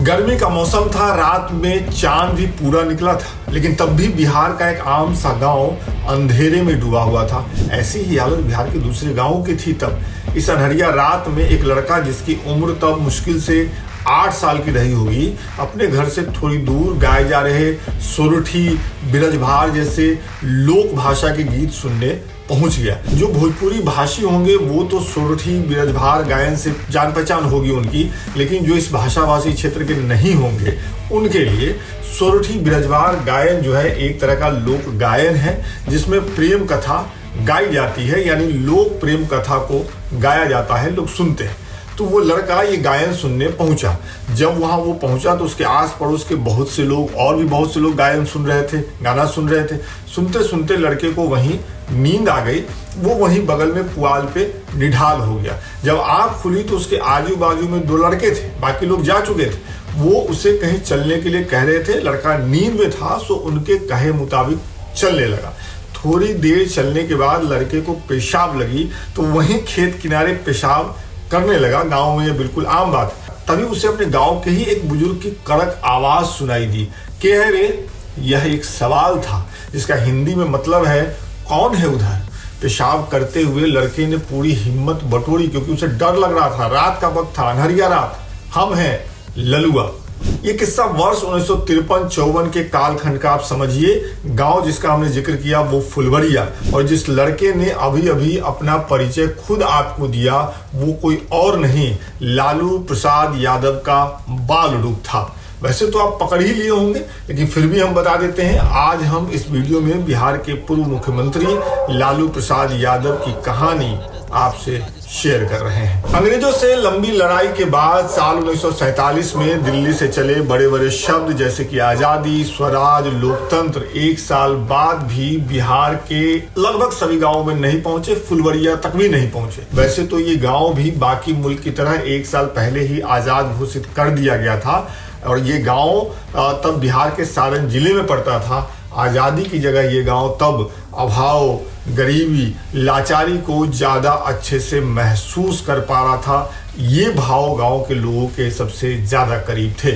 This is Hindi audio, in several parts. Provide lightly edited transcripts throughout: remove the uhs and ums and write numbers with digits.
गर्मी का मौसम था, रात में चांद भी पूरा निकला था, लेकिन तब भी बिहार का एक आम सा गांव अंधेरे में डूबा हुआ था। ऐसी ही हालत बिहार के दूसरे गांवों की थी। तब इस अनहरिया रात में एक लड़का, जिसकी उम्र तब मुश्किल से 8 साल की रही होगी, अपने घर से थोड़ी दूर गाए जा रहे सोरठी, बिरजभार जैसे लोक भाषा के गीत सुनने पहुंच गया। जो भोजपुरी भाषी होंगे वो तो सोरठी बिरजभार गायन से जान पहचान होगी उनकी, लेकिन जो इस भाषाभाषी क्षेत्र के नहीं होंगे उनके लिए सोरठी बिरजभार गायन जो है एक तरह का लोक गायन है, जिसमें प्रेम कथा गाई जाती है, यानी लोक प्रेम कथा को गाया जाता है, लोग सुनते हैं। तो वो लड़का ये गायन सुनने पहुंचा। जब वहां वो पहुंचा तो उसके आस पड़ोस के बहुत से लोग, और भी बहुत से लोग गायन सुन रहे थे, गाना सुन रहे थे। सुनते सुनते लड़के को वहीं नींद आ गई। वो वहीं बगल में पुआल पे निढाल हो गया। जब आंख खुली तो उसके आजू बाजू में 2 लड़के थे, बाकी लोग जा चुके थे। वो उसे कहीं चलने के लिए कह रहे थे। लड़का नींद में था, सो उनके कहे मुताबिक चलने लगा। थोड़ी देर चलने के बाद लड़के को पेशाब लगी, तो वहीं खेत किनारे पेशाब करने लगा। गांव में ये बिल्कुल आम बात। तभी उसे अपने गांव के ही एक बुजुर्ग की कड़क आवाज सुनाई दी। कह रे, यह एक सवाल था जिसका हिंदी में मतलब है, कौन है उधर? पेशाब करते हुए लड़के ने पूरी हिम्मत बटोरी, क्योंकि उसे डर लग रहा था। रात का वक्त था, अनहरिया रात। हम हैं ललुआ। ये किस्सा वर्ष 1953-54 के कालखंड का आप समझिए। गांव जिसका हमने जिक्र किया वो फुलवरिया, और जिस लड़के ने अभी अभी अपना परिचय खुद आपको दिया वो कोई और नहीं, लालू प्रसाद यादव का बालडुग था। वैसे तो आप पकड़ ही लिए होंगे, लेकिन फिर भी हम बता देते हैं। आज हम इस वीडियो में बिहार के पूर्व मुख्यमंत्री लालू प्रसाद यादव की कहानी आपसे शेयर कर रहे हैं। अंग्रेजों से लंबी लड़ाई के बाद साल 1947 में दिल्ली से चले बड़े बड़े शब्द जैसे कि आजादी, स्वराज, लोकतंत्र एक साल बाद भी बिहार के लगभग सभी गांवों में नहीं पहुंचे, फुलवरिया तक भी नहीं पहुंचे। वैसे तो ये गांव भी बाकी मुल्क की तरह 1 साल पहले ही आजाद घोषित कर दिया गया था, और ये गांव तब बिहार के सारण जिले में पड़ता था। आज़ादी की जगह ये गांव तब अभाव, गरीबी, लाचारी को ज़्यादा अच्छे से महसूस कर पा रहा था। ये भाव गांव के लोगों के सबसे ज़्यादा करीब थे।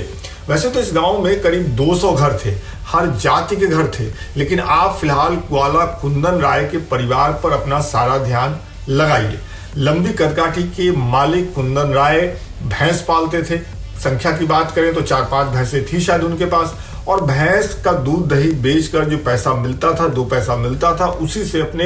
वैसे तो इस गांव में करीब 200 घर थे, हर जाति के घर थे, लेकिन आप फिलहाल ग्वाला कुंदन राय के परिवार पर अपना सारा ध्यान लगाइए। लंबी कदकाठी के मालिक कुंदन राय भैंस पालते थे। संख्या की बात करें तो 4-5 भैंसें थी शायद उनके पास, और भैंस का दूध दही बेचकर जो पैसा मिलता था, 2 पैसा मिलता था, उसी से अपने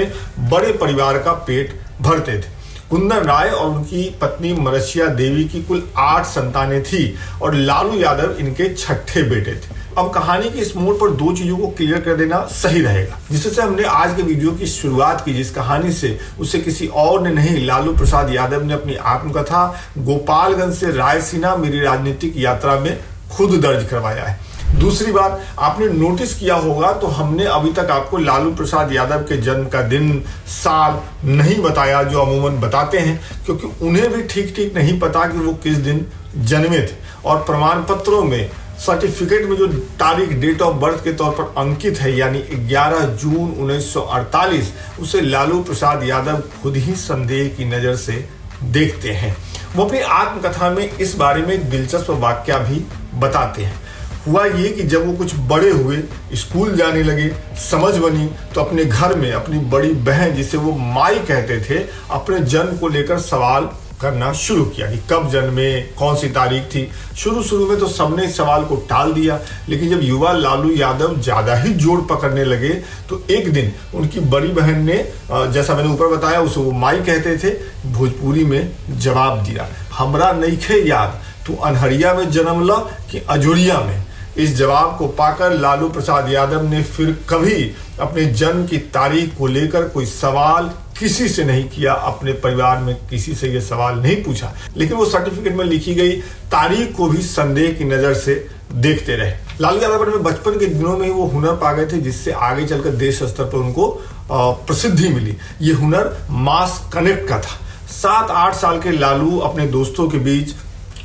बड़े परिवार का पेट भरते थे। कुंदन राय और उनकी पत्नी मरसिया देवी की कुल 8 संतानें थी, और लालू यादव इनके 6ठे बेटे थे। अब कहानी की इस मोड़ पर 2 चीजों को क्लियर कर देना सही रहेगा, जिससे हमने आज के वीडियो की शुरुआत की। जिस कहानी से उसे किसी और ने नहीं, लालू प्रसाद यादव ने अपनी आत्मकथा गोपालगंज से रायसीना मेरी राजनीतिक यात्रा में खुद दर्ज करवाया है। दूसरी बात, आपने नोटिस किया होगा तो हमने अभी तक आपको लालू प्रसाद यादव के जन्म का दिन, साल नहीं बताया, जो अमूमन बताते हैं, क्योंकि उन्हें भी ठीक नहीं पता कि वो किस दिन जन्मे थे। और प्रमाण पत्रों में, सर्टिफिकेट में जो तारीख डेट ऑफ बर्थ के तौर पर अंकित है, यानी 11 जून 1948, उसे लालू प्रसाद यादव खुद ही संदेह की नज़र से देखते हैं। वो अपनी आत्मकथा में इस बारे में एक दिलचस्प वाकया भी बताते हैं। हुआ ये कि जब वो कुछ बड़े हुए, स्कूल जाने लगे, समझ बनी, तो अपने घर में अपनी बड़ी बहन, जिसे वो माई कहते थे, अपने जन्म को लेकर सवाल करना शुरू किया कि कब जन्मे, कौन सी तारीख थी। शुरू में तो सबने इस सवाल को टाल दिया, लेकिन जब युवा लालू यादव ज़्यादा ही जोर पकड़ने लगे तो एक दिन उनकी बड़ी बहन ने, जैसा मैंने ऊपर बताया, उसे वो माई कहते थे, भोजपुरी में जवाब दिया, हमरा नइखे याद तू अनहरिया में जन्म ला कि अजोरिया में। इस जवाब को पाकर लालू प्रसाद यादव ने फिर कभी अपने जन्म की तारीख को लेकर कोई सवाल किसी से नहीं किया। अपने परिवार में किसी से ये सवाल नहीं पूछा, लेकिन वो सर्टिफिकेट में लिखी गई तारीख को भी संदेह की नज़र से देखते रहे। लालू यादव में बचपन के दिनों में ही वो हुनर पा गए थे, जिससे आगे चलकर देश स्तर पर उनको प्रसिद्धि मिली। ये हुनर मास कनेक्ट का था। 7-8 साल के लालू अपने दोस्तों के बीच,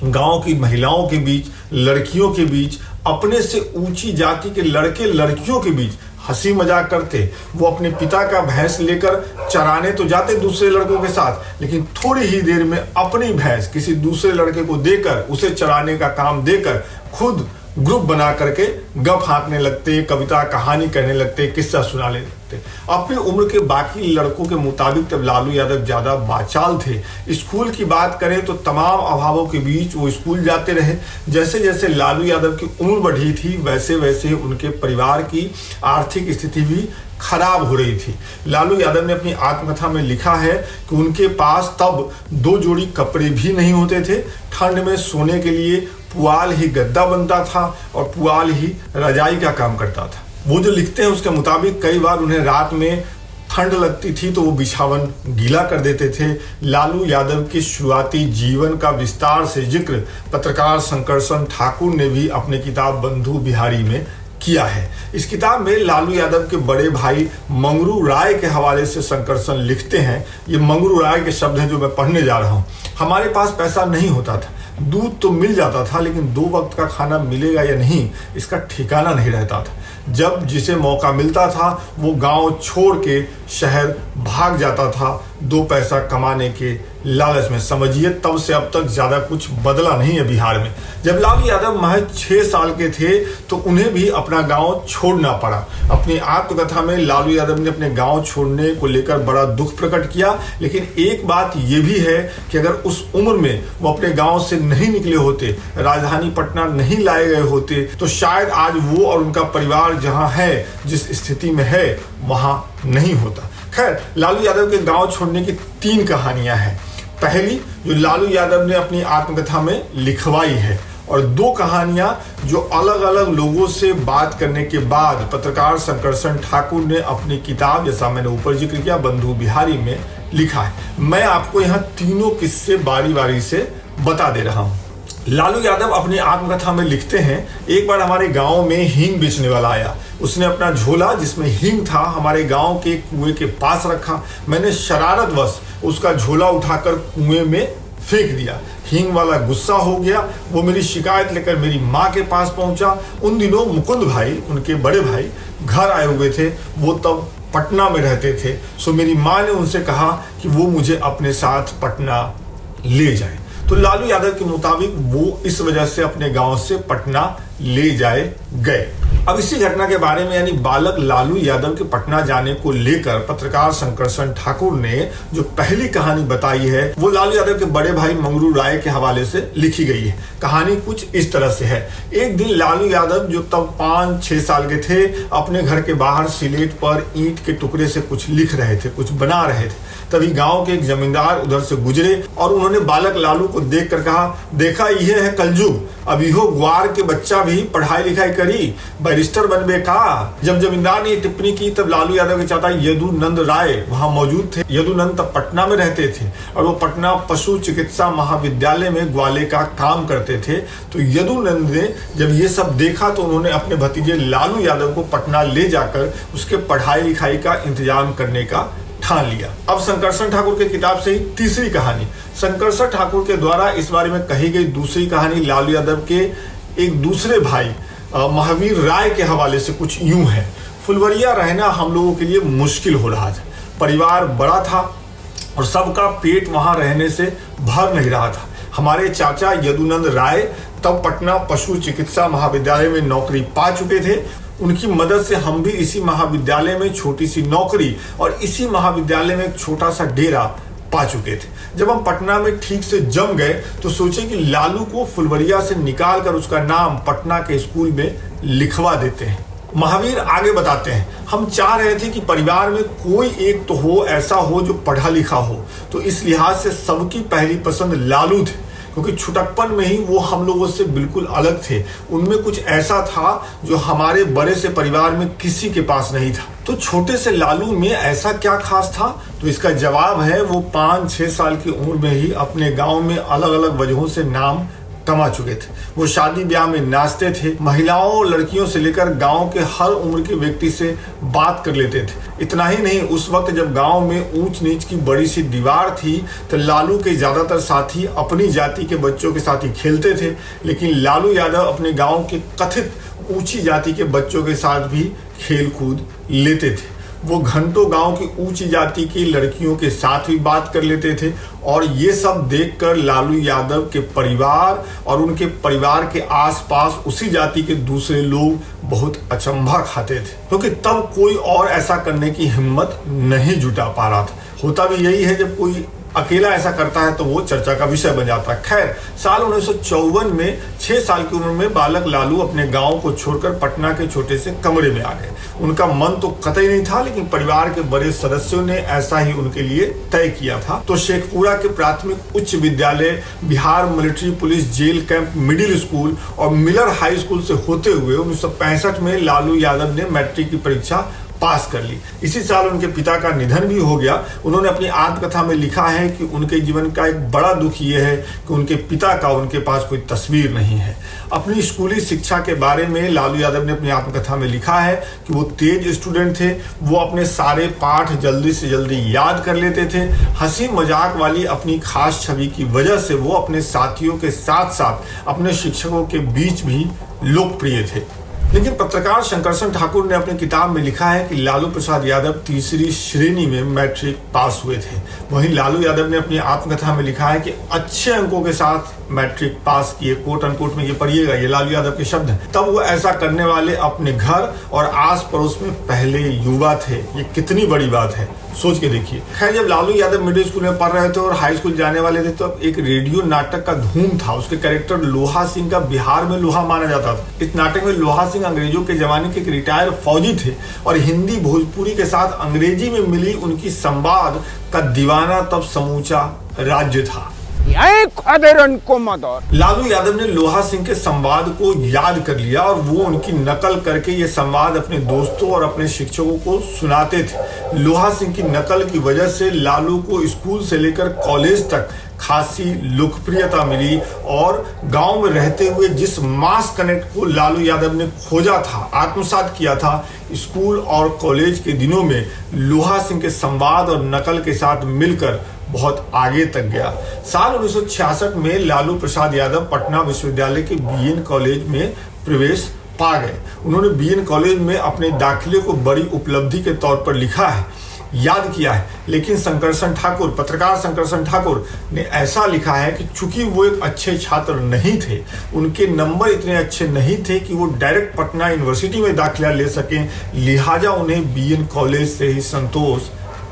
गांव की महिलाओं के बीच, लड़कियों के बीच, अपने से ऊंची जाति के लड़के लड़कियों के बीच हंसी मजाक करते। वो अपने पिता का भैंस लेकर चराने तो जाते दूसरे लड़कों के साथ, लेकिन थोड़ी ही देर में अपनी भैंस किसी दूसरे लड़के को देकर, उसे चराने का काम देकर खुद ग्रुप बना करके गप हाँकने लगते, कविता कहानी कहने लगते, किस्सा सुनाने लगते। अपनी उम्र के बाकी लड़कों के मुताबिक तब लालू यादव ज्यादा बाचाल थे। स्कूल की बात करें तो तमाम अभावों के बीच वो स्कूल जाते रहे। जैसे जैसे लालू यादव की उम्र बढ़ी थी, वैसे वैसे उनके परिवार की आर्थिक स्थिति भी खराब हो रही थी। लालू यादव ने अपनी आत्मकथा में लिखा है कि उनके पास तब 2 जोड़ी कपड़े भी नहीं होते थे। ठंड में सोने के लिए पुआल ही गद्दा बनता था और पुआल ही रजाई का काम करता था। वो जो लिखते हैं उसके मुताबिक कई बार उन्हें रात में ठंड लगती थी तो वो बिछावन गीला कर देते थे। लालू यादव के शुरुआती जीवन का विस्तार से जिक्र पत्रकार शंकरसन ठाकुर ने भी अपनी किताब बंधु बिहारी में किया है। इस किताब में लालू यादव के बड़े भाई मंगरू राय के हवाले से शंकरसन लिखते हैं। ये मंगरू राय के शब्द हैं जो मैं पढ़ने जा रहा हूँ। हमारे पास पैसा नहीं होता था, दूध तो मिल जाता था, लेकिन 2 वक्त का खाना मिलेगा या नहीं इसका ठिकाना नहीं रहता था। जब जिसे मौका मिलता था वो गांव छोड़ के शहर भाग जाता था 2 पैसा कमाने के लालच में। समझिए तब से अब तक ज्यादा कुछ बदला नहीं है बिहार में। जब लालू यादव महज 6 साल के थे तो उन्हें भी अपना गांव छोड़ना पड़ा। अपनी आत्मकथा में लालू यादव ने अपने गांव छोड़ने को लेकर बड़ा दुख प्रकट किया, लेकिन एक बात यह भी है कि अगर उस उम्र में वो अपने गांव से नहीं निकले होते, राजधानी पटना नहीं लाए गए होते, तो शायद आज वो और उनका परिवार जहां है, जिस स्थिति में है, वहां नहीं होता। खैर, लालू यादव के गांव छोड़ने की 3 कहानियां हैं। पहली जो लालू यादव ने अपनी आत्मकथा में लिखवाई है, और 2 कहानियां जो अलग अलग लोगों से बात करने के बाद पत्रकार शंकरसन ठाकुर ने अपनी किताब, जैसा मैंने ऊपर जिक्र किया, बंधु बिहारी में लिखा है। मैं आपको यहाँ तीनों किस्से बारी बारी से बता दे रहा हूँ। लालू यादव अपनी आत्मकथा में लिखते हैं, एक बार हमारे गांव में हींग बेचने वाला आया। उसने अपना झोला जिसमें हींग था हमारे गांव के कुएं के पास रखा। मैंने शरारतवश उसका झोला उठाकर कुएं में फेंक दिया। हींग वाला गुस्सा हो गया। वो मेरी शिकायत लेकर मेरी माँ के पास पहुंचा। उन दिनों मुकुंद भाई, उनके बड़े भाई, घर आए हुए थे। वो तब पटना में रहते थे। सो मेरी माँ ने उनसे कहा कि वो मुझे अपने साथ पटना ले जाए। तो लालू यादव के मुताबिक वो इस वजह से अपने गांव से पटना ले जाए गए। अब इसी घटना के बारे में, यानी बालक लालू यादव के पटना जाने को लेकर पत्रकार शंकरसन ठाकुर ने जो पहली कहानी बताई है वो लालू यादव के बड़े भाई मंगरू राय के हवाले से लिखी गई है। कहानी कुछ इस तरह से है। एक दिन लालू यादव जो तब 5-6 साल के थे, अपने घर के बाहर स्लेट पर ईंट के टुकड़े से कुछ लिख रहे थे, कुछ बना रहे थे। तभी गांव के एक जमींदार उधर से गुजरे और उन्होंने बालक लालू को देखकर कहा, देखा यह है कलजुग, अब इहो ग्वार के बच्चा भी पढ़ाई लिखाई करी, बैरिस्टर बनबे का। जब जमींदार ने ये टिप्पणी की तब लालू यादव के चाचा यदुनंद राय वहां मौजूद थे। यदुनंद तब पटना में रहते थे और वो पटना पशु चिकित्सा महाविद्यालय में ग्वाले का काम करते थे। तो यदुनंद ने जब ये सब देखा तो उन्होंने अपने भतीजे लालू यादव को पटना ले जाकर उसके पढ़ाई लिखाई का इंतजाम करने का ठान लिया। अब शंकरसन ठाकुर के किताब से ही तीसरी कहानी। शंकरसन ठाकुर के द्वारा इस बारे में कही गई दूसरी कहानी लालू यादव के एक दूसरे भाई महावीर राय के हवाले से कुछ यूं है। फुलवरिया रहना हम लोगों के लिए मुश्किल हो रहा था। परिवार बड़ा था और सबका पेट वहां रहने से भर नहीं रहा था। हमारे चाचा यदुनंद राय तब पटना पशु चिकित्सा महाविद्यालय में नौकरी पा चुके थे। उनकी मदद से हम भी इसी महाविद्यालय में छोटी सी नौकरी और इसी महाविद्यालय में एक छोटा सा डेरा पा चुके थे। जब हम पटना में ठीक से जम गए तो सोचे कि लालू को फुलवरिया से निकालकर उसका नाम पटना के स्कूल में लिखवा देते हैं। महावीर आगे बताते हैं, हम चाह रहे थे कि परिवार में कोई एक तो हो, ऐसा हो जो पढ़ा लिखा हो। तो इस लिहाज से सबकी पहली पसंद लालू थे, क्योंकि छुटकपन में ही वो हम लोगों से बिल्कुल अलग थे। उनमें कुछ ऐसा था जो हमारे बड़े से परिवार में किसी के पास नहीं था। तो छोटे से लालू में ऐसा क्या खास था? तो इसका जवाब है, वो 5-6 साल की उम्र में ही अपने गांव में अलग अलग वजहों से नाम कमा चुके थे। वो शादी ब्याह में नाचते थे, महिलाओं और लड़कियों से लेकर गांव के हर उम्र के व्यक्ति से बात कर लेते थे। इतना ही नहीं, उस वक्त जब गांव में ऊंच नीच की बड़ी सी दीवार थी तो लालू के ज्यादातर साथी अपनी जाति के बच्चों के साथ ही खेलते थे। लेकिन लालू यादव अपने गांव के कथित ऊंची जाति के बच्चों के साथ भी खेल कूद लेते थे। वो घंटों गांव की ऊंची जाति की लड़कियों के साथ भी बात कर लेते थे और ये सब देखकर लालू यादव के परिवार और उनके परिवार के आसपास उसी जाति के दूसरे लोग बहुत अचंभा खाते थे, क्योंकि तब कोई और ऐसा करने की हिम्मत नहीं जुटा पा रहा था। होता भी यही है, जब कोई अकेला ऐसा करता है तो वो चर्चा का विषय बन जाता है। खैर, साल 1954 में 6 साल की उम्र में बालक लालू अपने गांव को छोड़कर पटना के छोटे से कमरे में आ गए। उनका मन तो कतई नहीं था, लेकिन परिवार के बड़े सदस्यों ने ऐसा ही उनके लिए तय किया था। तो शेखपुरा के प्राथमिक उच्च विद्यालय, Bihar military police jail camp middle school और मिलर हाई स्कूल से होते हुए 1965 में लालू यादव ने मैट्रिक की परीक्षा पास कर ली। इसी साल उनके पिता का निधन भी हो गया। उन्होंने अपनी आत्मकथा में लिखा है कि उनके जीवन का एक बड़ा दुख ये है कि उनके पिता का उनके पास कोई तस्वीर नहीं है। अपनी स्कूली शिक्षा के बारे में लालू यादव ने अपनी आत्मकथा में लिखा है कि वो तेज स्टूडेंट थे, वो अपने सारे पाठ जल्दी से जल्दी याद कर लेते थे। हंसी मजाक वाली अपनी खास छवि की वजह से वो अपने साथियों के साथ साथ अपने शिक्षकों के बीच भी लोकप्रिय थे। लेकिन पत्रकार शंकरसन ठाकुर ने अपनी किताब में लिखा है कि लालू प्रसाद यादव तीसरी श्रेणी में मैट्रिक पास हुए थे। वहीं लालू यादव ने अपनी आत्मकथा में लिखा है कि अच्छे अंकों के साथ मैट्रिक पास किए। कोट अनकोट में ये पढ़िएगा, ये लालू यादव के शब्द हैं। तब वो ऐसा करने वाले अपने घर और आस पड़ोस में पहले युवा थे। ये कितनी बड़ी बात है, सोच के देखिए। खैर, जब लालू यादव मिडिल स्कूल में पढ़ रहे थे और हाई स्कूल जाने वाले थे तो एक रेडियो नाटक का धूम था। उसके कैरेक्टर लोहा सिंह का बिहार में लोहा माना जाता था। इस नाटक में लोहा सिंह अंग्रेजों के जमाने के एक रिटायर्ड फौजी थे और हिंदी भोजपुरी के साथ अंग्रेजी में मिली उनकी संवाद का दीवाना तब समूचा राज्य था। लालू यादव ने लोहा सिंह के संवाद को याद कर लिया और वो उनकी नकल करके ये संवाद अपने दोस्तों और अपने शिक्षकों को सुनाते थे। लोहा सिंह की नकल की वजह से लालू को स्कूल से लेकर कॉलेज तक खासी लोकप्रियता मिली और गांव में रहते हुए जिस मास कनेक्ट को लालू यादव ने खोजा था, आत्मसात किया था, स्कूल और कॉलेज के दिनों में लोहा सिंह के संवाद और नकल के साथ मिलकर बहुत आगे तक गया। साल 1966 में लालू प्रसाद यादव पटना विश्वविद्यालय के बीएन कॉलेज में प्रवेश पा गए। उन्होंने बीएन कॉलेज में अपने दाखिले को बड़ी उपलब्धि के तौर पर लिखा है, याद किया है। लेकिन शंकरसन ठाकुर, पत्रकार शंकरसन ठाकुर ने ऐसा लिखा है कि चूंकि वो एक अच्छे छात्र नहीं थे, उनके नंबर इतने अच्छे नहीं थे कि वो डायरेक्ट पटना यूनिवर्सिटी में दाखिला ले सकें, लिहाजा उन्हें बीएन कॉलेज से ही संतोष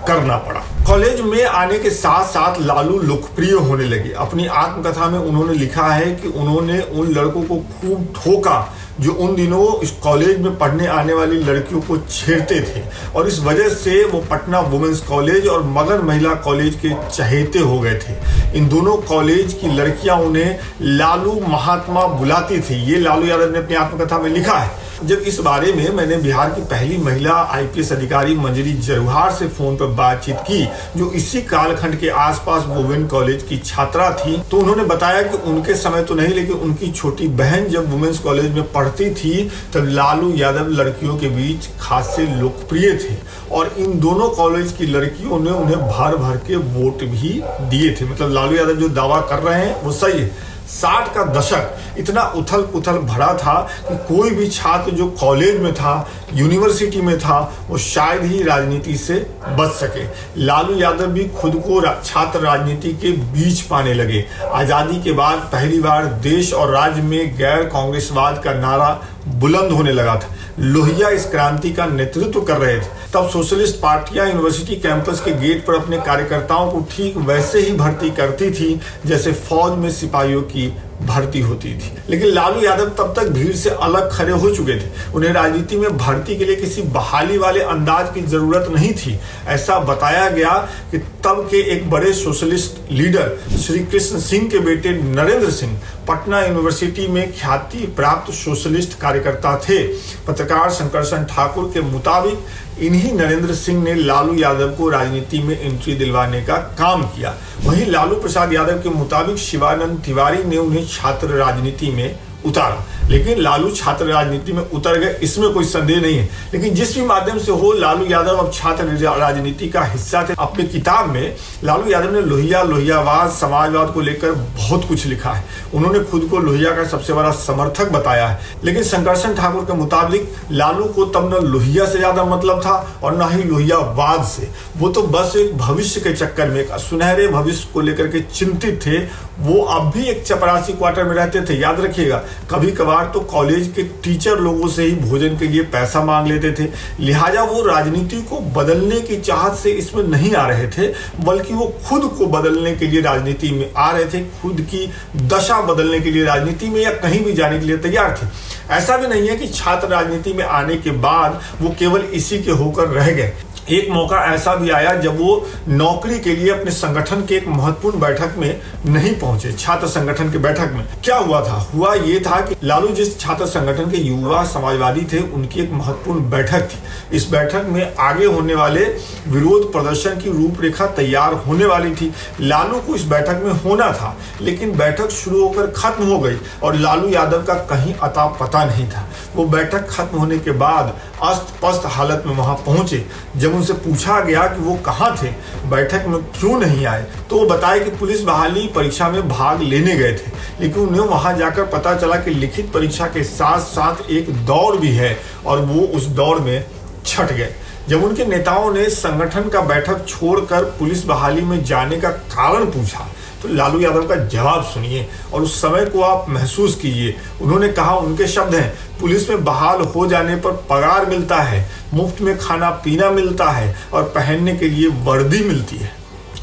करना पड़ा। कॉलेज में आने के साथ साथ लालू लोकप्रिय होने लगे। अपनी आत्मकथा में उन्होंने लिखा है कि उन्होंने उन लड़कों को खूब ठोका जो उन दिनों इस कॉलेज में पढ़ने आने वाली लड़कियों को छेड़ते थे और इस वजह से वो पटना वुमेन्स कॉलेज और मगध महिला कॉलेज के चहेते हो गए थे। इन दोनों कॉलेज की लड़कियां उन्हें लालू महात्मा बुलाती थी। ये लालू यादव ने अपनी आत्मकथा में लिखा है। जब इस बारे में मैंने बिहार की पहली महिला आईपीएस अधिकारी मंजरी जरूहार से फोन पर बातचीत की, जो इसी कालखंड के आसपास वुमेन कॉलेज की छात्रा थी, तो उन्होंने बताया कि उनके समय तो नहीं, लेकिन उनकी छोटी बहन जब वुमेन्स कॉलेज में पढ़ती थी तब लालू यादव लड़कियों के बीच खासे लोकप्रिय थे और इन दोनों कॉलेज की लड़कियों ने उन्हें भर भर के वोट भी दिए थे। मतलब लालू यादव जो दावा कर रहे हैं वो सही है। 60 का दशक इतना उथल पुथल भरा था कि कोई भी छात्र जो कॉलेज में था, यूनिवर्सिटी में था, वो शायद ही राजनीति से बच सके। लालू यादव भी खुद को छात्र राजनीति के बीच पाने लगे। आज़ादी के बाद पहली बार देश और राज्य में गैर कांग्रेसवाद का नारा बुलंद होने लगा था। लोहिया इस क्रांति का नेतृत्व कर रहे थे। तब सोशलिस्ट पार्टियां यूनिवर्सिटी कैंपस के गेट पर अपने कार्यकर्ताओं को ठीक वैसे ही भर्ती करती थी जैसे फौज में सिपाहियों की भर्ती होती थी। लेकिन लालू यादव तब तक भीड़ से अलग खड़े हो चुके थे। उन्हें राजनीति में भर्ती के लिए किसी बहाली वाले अंदाज की जरूरत नहीं थी। ऐसा बताया गया कि तब के एक बड़े सोशलिस्ट लीडर श्री कृष्ण सिंह के बेटे नरेंद्र सिंह पटना यूनिवर्सिटी में ख्याति प्राप्त सोशलिस्ट कार्यकर्ता थे। पत्रकार शंकरसन ठाकुर के मुताबिक इन्हीं नरेंद्र सिंह ने लालू यादव को राजनीति में एंट्री दिलवाने का काम किया। वहीं लालू प्रसाद यादव के मुताबिक शिवानंद तिवारी ने उन्हें छात्र राजनीति में उतारा। लेकिन लालू छात्र राजनीति में उतर गए, इसमें कोई संदेह नहीं है। लेकिन जिस भी माध्यम से हो, लालू यादव अब छात्र राजनीति का हिस्सा थे। अपनी किताब में लालू यादव ने लोहियावाद, समाजवाद को लेकर बहुत कुछ लिखा है। उन्होंने खुद को लोहिया का सबसे बड़ा समर्थक बताया है। लेकिन शंकरशन ठाकुर के मुताबिक लालू को तब न लोहिया से ज्यादा मतलब था और न ही लोहियावाद से। वो तो बस एक भविष्य के चक्कर में, एक सुनहरे भविष्य को लेकर के चिंतित थे। वो अब भी एक चपरासी क्वार्टर में रहते थे। याद रखिएगा, कभी कभार तो कॉलेज के टीचर लोगों से ही भोजन के लिए पैसा मांग लेते थे। लिहाजा वो राजनीति को बदलने की चाहत से इसमें नहीं आ रहे थे, बल्कि वो खुद को बदलने के लिए राजनीति में आ रहे थे। खुद की दशा बदलने के लिए राजनीति में या कहीं भी जाने के लिए तैयार थे। ऐसा भी नहीं है कि छात्र राजनीति में आने के बाद वो केवल इसी के होकर रह गए। एक मौका ऐसा भी आया जब वो नौकरी के लिए अपने संगठन के एक महत्वपूर्ण बैठक में नहीं पहुंचे। छात्र संगठन के बैठक में क्या हुआ था? हुआ ये था कि लालू जिस छात्र संगठन के युवा समाजवादी थे, उनकी एक महत्वपूर्ण बैठक थी। इस बैठक में आगे होने वाले विरोध प्रदर्शन की रूपरेखा तैयार होने वाली थी। लालू को इस बैठक में होना था, लेकिन बैठक शुरू होकर खत्म हो गई और लालू यादव का कहीं अता पता नहीं था। वो बैठक खत्म होने के बाद अस्त पस्त हालत में वहां पहुंचे। जब उनसे पूछा गया कि वो कहाँ थे, बैठक में क्यों नहीं आए, तो वो बताए कि पुलिस बहाली परीक्षा में भाग लेने गए थे। लेकिन उन्हें वहां जाकर पता चला कि लिखित परीक्षा के साथ साथ एक दौड़ भी है और वो उस दौड़ में छट गए। जब उनके नेताओं ने संगठन का बैठक छोड़कर पुलिस बहाली में जाने का कारण पूछा, तो लालू यादव का जवाब सुनिए और उस समय को आप महसूस कीजिए। उन्होंने कहा, उनके शब्द हैं, पुलिस में बहाल हो जाने पर पगार मिलता है, मुफ्त में खाना पीना मिलता है और पहनने के लिए वर्दी मिलती है।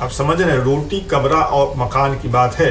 आप समझ रहे हैं, रोटी कमरा और मकान की बात है।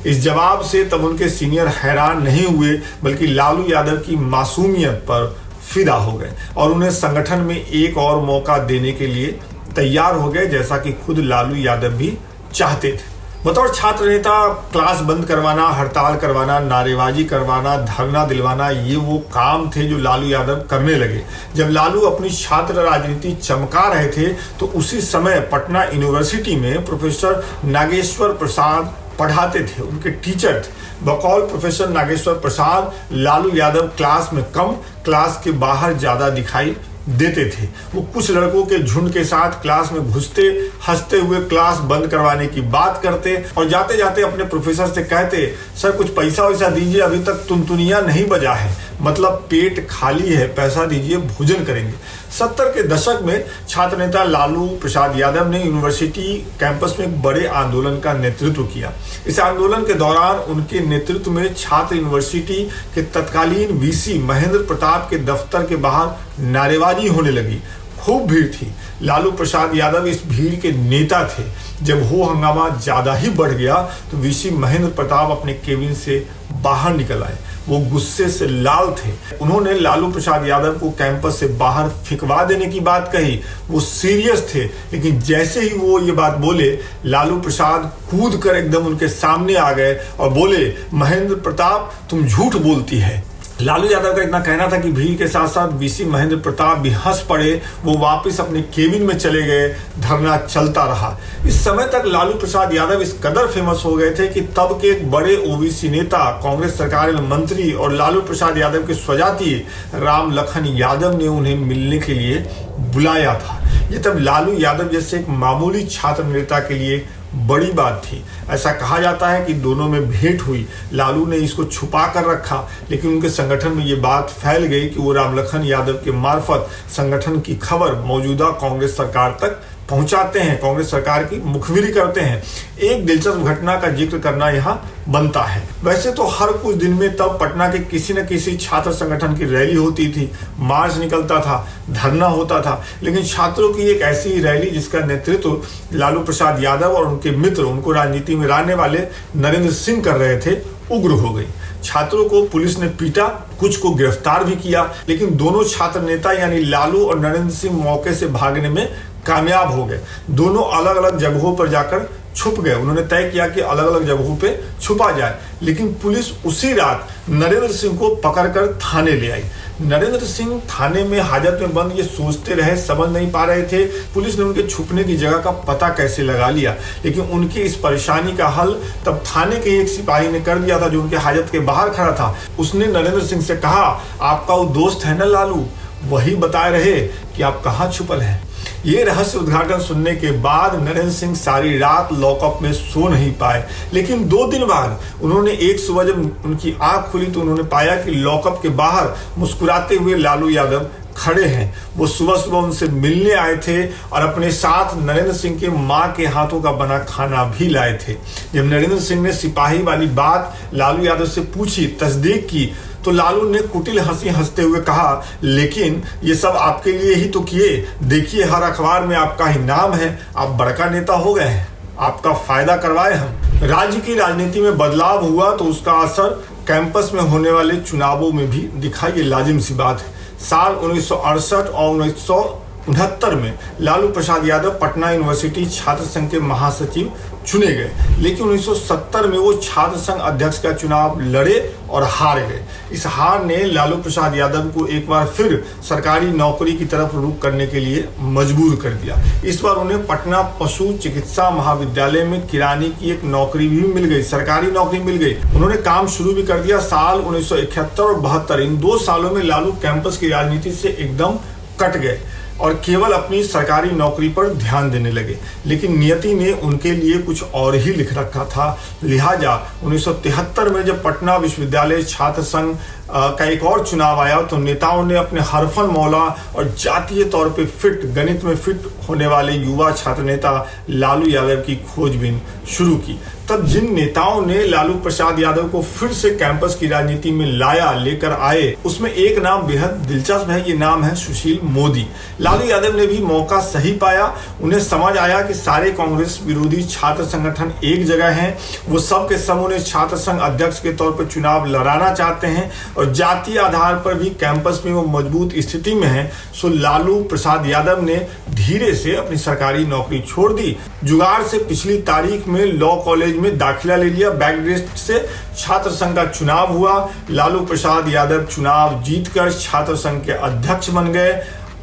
इस जवाब से तब उनके सीनियर हैरान नहीं हुए, बल्कि लालू यादव की मासूमियत पर फिदा हो गए और उन्हें संगठन में एक और मौका देने के लिए तैयार हो गए, जैसा कि खुद लालू यादव भी चाहते थे। बतौर छात्र नेता क्लास बंद करवाना, हड़ताल करवाना, नारेबाजी करवाना, धरना दिलवाना, ये वो काम थे जो लालू यादव करने लगे। जब लालू अपनी छात्र राजनीति चमका रहे थे, तो उसी समय पटना यूनिवर्सिटी में प्रोफेसर नागेश्वर प्रसाद पढ़ाते थे, उनके टीचर थे। बकौल प्रोफेसर नागेश्वर प्रसाद, लालू यादव क्लास में कम, क्लास के बाहर ज्यादा दिखाई देते थे। वो कुछ लड़कों के झुंड के साथ क्लास में घुसते, हंसते हुए क्लास बंद करवाने की बात करते और जाते जाते अपने प्रोफेसर से कहते, सर कुछ पैसा वैसा दीजिए, अभी तक तुनतुनिया नहीं बजा है, मतलब पेट खाली है, पैसा दीजिए, भोजन करेंगे। 70 के दशक में छात्र नेता लालू प्रसाद यादव ने यूनिवर्सिटी कैंपस में एक बड़े आंदोलन का नेतृत्व किया। इस आंदोलन के दौरान उनके नेतृत्व में छात्र यूनिवर्सिटी के तत्कालीन वीसी महेंद्र प्रताप के दफ्तर के बाहर नारेबाजी होने लगी। खूब भीड़ थी। लालू प्रसाद यादव इस भीड़ के नेता थे। जब हो हंगामा ज्यादा ही बढ़ गया तो वीसी महेंद्र प्रताप अपने केबिन से बाहर निकल आए। वो गुस्से से लाल थे। उन्होंने लालू प्रसाद यादव को कैंपस से बाहर फेंकवा देने की बात कही। वो सीरियस थे, लेकिन जैसे ही वो ये बात बोले, लालू प्रसाद कूद कर एकदम उनके सामने आ गए और बोले, महेंद्र प्रताप तुम झूठ बोलती है। लालू यादव का इतना कहना था कि भीड़ के साथ साथ वीसी महेंद्र प्रताप भी हंस पड़े। वो वापस अपने केबिन में चले गए। धरना चलता रहा। इस समय तक लालू प्रसाद यादव इस कदर फेमस हो गए थे कि तब के एक बड़े ओबीसी नेता, कांग्रेस सरकार में मंत्री और लालू प्रसाद यादव के स्वजातीय राम लखन यादव ने उन्हें मिलने के लिए बुलाया था। ये तब लालू यादव जैसे एक मामूली छात्र नेता के लिए बड़ी बात थी। ऐसा कहा जाता है कि दोनों में भेंट हुई। लालू ने इसको छुपा कर रखा, लेकिन उनके संगठन में ये बात फैल गई कि वो रामलखन यादव के मार्फत संगठन की खबर मौजूदा कांग्रेस सरकार तक पहुंचाते हैं, कांग्रेस सरकार की मुखबिरी करते हैं। एक दिलचस्प घटना का जिक्र करना यहाँ बनता है। वैसे तो हर कुछ दिन में तब पटना के किसी न किसी छात्र संगठन की रैली होती थी, मार्च निकलता था, धरना होता था, लेकिन छात्रों की एक ऐसी रैली जिसका नेतृत्व लालू प्रसाद यादव और उनके मित्र, उनको राजनीति में लाने वाले नरेंद्र सिंह कर रहे थे, उग्र हो गई। छात्रों को पुलिस ने पीटा, कुछ को गिरफ्तार भी किया, लेकिन दोनों छात्र नेता यानी लालू और नरेंद्र सिंह मौके से भागने में कामयाब हो गए। दोनों अलग अलग जगहों पर जाकर छुप गए। उन्होंने तय किया कि अलग अलग जगहों पे छुपा जाए, लेकिन पुलिस उसी रात नरेंद्र सिंह को पकड़कर थाने ले आई। नरेंद्र सिंह थाने में हाजत में बंद ये सोचते रहे, समझ नहीं पा रहे थे पुलिस ने उनके छुपने की जगह का पता कैसे लगा लिया। लेकिन उनकी इस परेशानी का हल तब थाने के एक सिपाही ने कर दिया था जो उनके हाजत के बाहर खड़ा था। उसने नरेंद्र सिंह से कहा, आपका वो दोस्त है ना लालू, वही बताए रहे कि आप कहाँ छुपल हैं। ये रहस्य उद्घाटन सुनने के बाद नरेंद्र सिंह सारी रात लॉकअप में सो नहीं पाए। लेकिन 2 दिन बाद उन्होंने एक सुबह जब उनकी आंख खुली तो उन्होंने पाया कि लॉकअप के बाहर मुस्कुराते हुए लालू यादव खड़े हैं। वो सुबह सुबह उनसे मिलने आए थे और अपने साथ नरेंद्र सिंह के माँ के हाथों का बना खाना भी लाए थे। जब नरेंद्र सिंह ने सिपाही वाली बात लालू यादव से पूछी, तस्दीक की, तो लालू ने कुटिल हंसी हंसते हुए कहा, लेकिन ये सब आपके लिए ही तो किए। देखिए हर अखबार में आपका ही नाम है, आप बड़का नेता हो गए हैं, आपका फायदा करवाए हम। राज्य की राजनीति में बदलाव हुआ तो उसका असर कैंपस में होने वाले चुनावों में भी दिखाई, ये लाजिम सी बात है। साल 1968 और 1969 में लालू प्रसाद यादव पटना यूनिवर्सिटी छात्र संघ के महासचिव चुने गए। लेकिन 1970 में वो छात्र संघ अध्यक्ष का चुनाव लड़े और हार गए। इस हार ने लालू प्रसाद यादव को एक बार फिर सरकारी नौकरी की तरफ रुख करने के लिए मजबूर कर दिया। इस बार उन्हें पटना पशु चिकित्सा महाविद्यालय में किरानी की एक नौकरी भी मिल गई, सरकारी नौकरी मिल गई। उन्होंने काम शुरू भी कर दिया। साल 1971 और 72 इन 2 सालों में लालू कैंपस की राजनीति से एकदम कट गए और केवल अपनी सरकारी नौकरी पर ध्यान देने लगे। लेकिन नियति ने उनके लिए कुछ और ही लिख रखा था। लिहाजा 1973 में जब पटना विश्वविद्यालय छात्र संघ का एक और चुनाव आया तो नेताओं ने अपने हरफन मौला और जातीय तौर पे फिट, गणित में फिट होने वाले युवा छात्र नेता लालू यादव की खोजबीन शुरू की। तब जिन नेताओं ने लालू प्रसाद यादव को फिर से कैंपस की राजनीति में लेकर आए, उसमें एक नाम बेहद दिलचस्प है। ये नाम है सुशील मोदी। लालू यादव ने भी मौका सही पाया। उन्हें समझ आया कि सारे कांग्रेस विरोधी छात्र संगठन एक जगह हैं, वो सब के सब उन्हें छात्र संघ अध्यक्ष के तौर पर चुनाव लड़ाना चाहते हैं और जातीय आधार पर भी कैंपस में वो मजबूत स्थिति में है। सो लालू प्रसाद यादव ने धीरे से अपनी सरकारी नौकरी छोड़ दी। जुगाड़ से पिछली तारीख में लॉ कॉलेज में दाखिला ले लिया। बैकलिस्ट से छात्र संघ का चुनाव हुआ। लालू प्रसाद यादव चुनाव जीतकर छात्र संघ के अध्यक्ष बन गए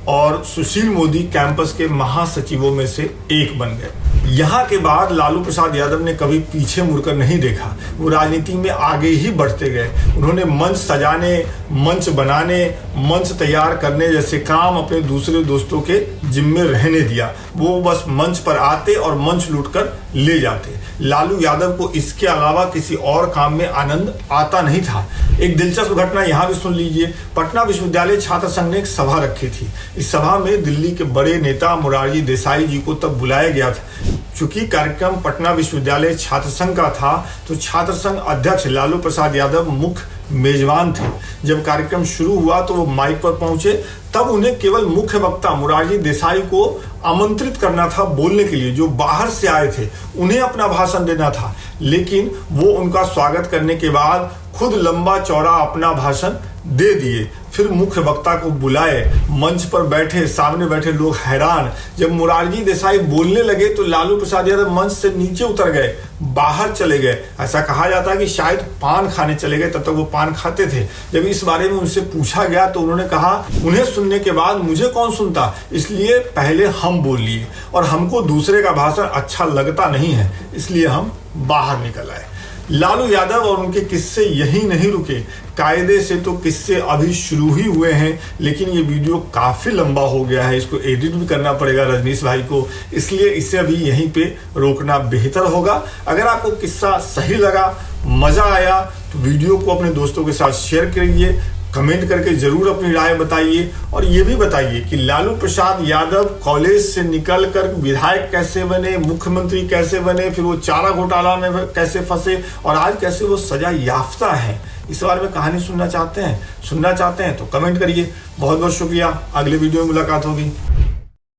और सुशील मोदी कैंपस के महासचिवों में से एक बन गए। यहाँ के बाद लालू प्रसाद यादव ने कभी पीछे मुड़कर नहीं देखा। वो राजनीति में आगे ही बढ़ते गए। उन्होंने मंच सजाने, मंच बनाने, मंच तैयार करने जैसे काम अपने दूसरे दोस्तों के जिम्मे रहने दिया। वो बस मंच पर आते और मंच लूटकर ले जाते। लालू यादव को इसके अलावा किसी और काम में आनंद आता नहीं था। एक दिलचस्प घटना यहाँ भी सुन लीजिए। पटना विश्वविद्यालय छात्र संघ ने एक सभा रखी थी। इस सभा में दिल्ली के बड़े नेता मोरारजी देसाई जी को तब बुलाया गया था। चूंकि कार्यक्रम पटना विश्वविद्यालय छात्र संघ का था तो छात्र संघ अध्यक्ष लालू प्रसाद यादव मुख्य मेजबान थे। जब कार्यक्रम शुरू हुआ तो वो माइक पर पहुंचे। तब उन्हें केवल मुख्य वक्ता मोरारजी देसाई को आमंत्रित करना था बोलने के लिए। जो बाहर से आए थे उन्हें अपना भाषण देना था। लेकिन वो उनका स्वागत करने के बाद खुद लंबा चौड़ा अपना भाषण दे दिए। फिर मुख्य वक्ता को बुलाए, मंच पर बैठे, सामने बैठे लोग हैरान। जब मोरारजी देसाई बोलने लगे तो लालू प्रसाद यादव मंच से नीचे उतर गए, बाहर चले गए। ऐसा कहा जाता है कि शायद पान खाने चले गए, तब तक वो पान खाते थे। जब इस बारे में उनसे पूछा गया तो उन्होंने कहा, उन्हें सुनने के बाद मुझे कौन सुनता, इसलिए पहले हम बोल लिए और हमको दूसरे का भाषण अच्छा लगता नहीं है, इसलिए हम बाहर निकल आए। लालू यादव और उनके किस्से यही नहीं रुके। कायदे से तो किस्से अभी शुरू ही हुए हैं, लेकिन ये वीडियो काफ़ी लंबा हो गया है। इसको एडिट भी करना पड़ेगा रजनीश भाई को, इसलिए इसे अभी यहीं पे रोकना बेहतर होगा। अगर आपको किस्सा सही लगा, मज़ा आया, तो वीडियो को अपने दोस्तों के साथ शेयर करिए, कमेंट करके जरूर अपनी राय बताइए और ये भी बताइए कि लालू प्रसाद यादव कॉलेज से निकलकर विधायक कैसे बने, मुख्यमंत्री कैसे बने, फिर वो चारा घोटाला में कैसे फंसे और आज कैसे वो सजा याफ्ता है। इस बारे में कहानी सुनना चाहते हैं तो कमेंट करिए। बहुत बहुत शुक्रिया। अगले वीडियो में मुलाकात होगी।